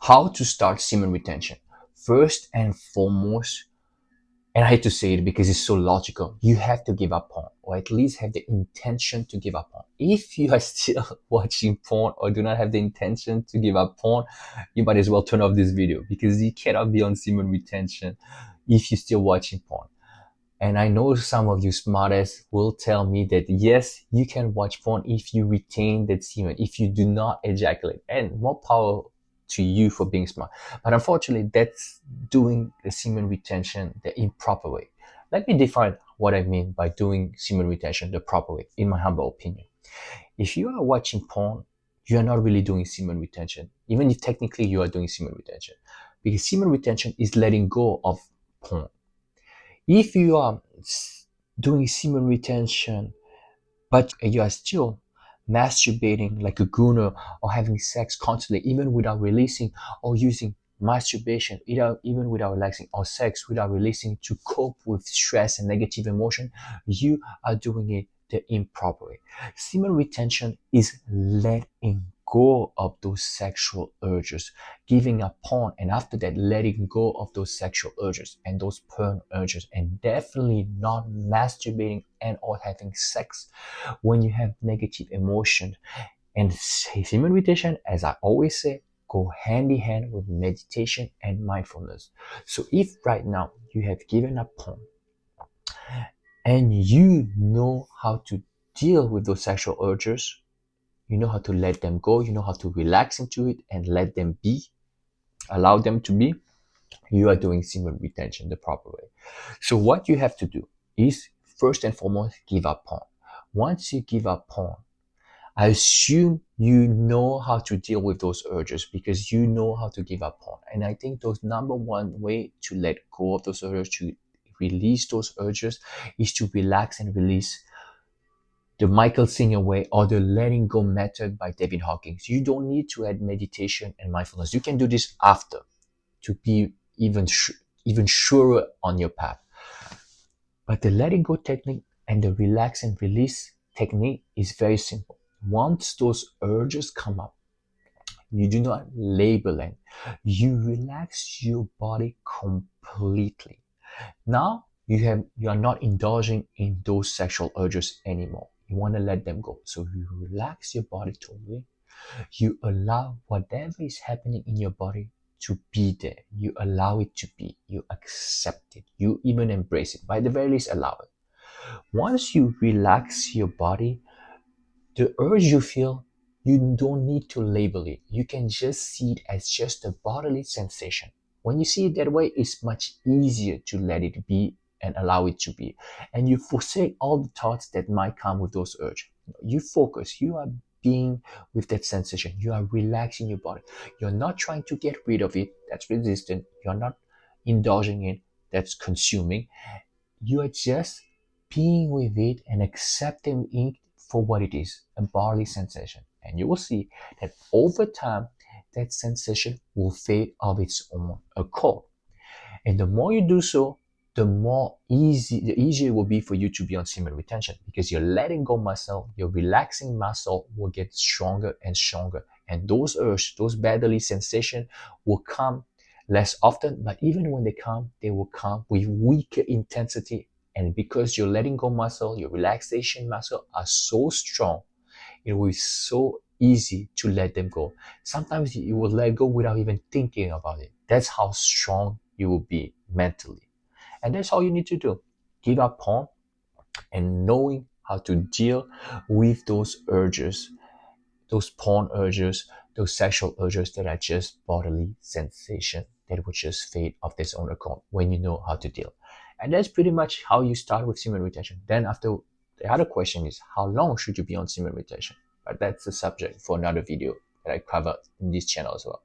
How to start semen retention? First and foremost, and I hate to say it because it's so logical, you have to give up porn, or at least have the intention to give up porn. If you are still watching porn or do not have the intention to give up porn, you might as well turn off this video, because you cannot be on semen retention if you're still watching porn. And I know some of you smartass will tell me that yes, you can watch porn if you retain that semen, if you do not ejaculate, and more power to you for being smart. But unfortunately, that's doing the semen retention the improper way. Let me define what I mean by doing semen retention the proper way, in my humble opinion. If you are watching porn, you are not really doing semen retention, even if technically you are doing semen retention, because semen retention is letting go of porn. If you are doing semen retention, but you are still masturbating like a gooner, or having sex constantly, even without releasing, or using masturbation, even without relaxing, or sex without releasing to cope with stress and negative emotion, you are doing it the improper way. Semen retention is letting go of those sexual urges, giving up porn, and after that letting go of those sexual urges and those porn urges, and definitely not masturbating and or having sex when you have negative emotion. And semen retention, as I always say, go hand in hand with meditation and mindfulness. So if right now you have given up porn and you know how to deal with those sexual urges, you know how to let them go, you know how to relax into it and let them be, allow them to be, you are doing semen retention the proper way. So what you have to do is, first and foremost, give up porn. Once you give up porn, I assume you know how to deal with those urges, because you know how to give up porn. And I think those number one way to let go of those urges, to release those urges, is to relax and release. The Michael Singer way, or the letting go method by David Hawkins. You don't need to add meditation and mindfulness. You can do this after to be even surer on your path. But the letting go technique and the relax and release technique is very simple. Once those urges come up, you do not label them. You relax your body completely. Now you are not indulging in those sexual urges anymore. You want to let them go. So you relax your body totally. You allow whatever is happening in your body to be there. You allow it to be. You accept it. You even embrace it. By the very least, allow it. Once you relax your body, the urge you feel, you don't need to label it. You can just see it as just a bodily sensation. When you see it that way, it's much easier to let it be and allow it to be. And you forsake all the thoughts that might come with those urges. You focus. You are being with that sensation. You are relaxing your body. You're not trying to get rid of it. That's resistant. You're not indulging in. That's consuming. You are just being with it and accepting it for what it is, a bodily sensation. And you will see that over time, that sensation will fade of its own accord. And the more you do so, the easier it will be for you to be on semen retention, because your letting go muscle, your relaxing muscle will get stronger and stronger. And those urges, those bodily sensations will come less often, but even when they will come with weaker intensity. And because your letting go muscle, your relaxation muscle are so strong, it will be so easy to let them go. Sometimes you will let go without even thinking about it. That's how strong you will be mentally. And that's all you need to do. Give up porn and knowing how to deal with those urges, those porn urges, those sexual urges that are just bodily sensation that will just fade of its own accord when you know how to deal. And that's pretty much how you start with semen retention. Then after, the other question is, how long should you be on semen retention? But that's the subject for another video that I cover in this channel as well.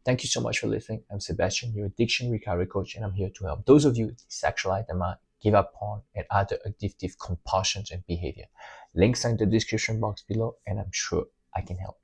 Thank you so much for listening. I'm Sebastien, your addiction recovery coach, and I'm here to help those of you desexualize the mind, give up porn and other addictive compulsions and behavior. Links are in the description box below, and I'm sure I can help.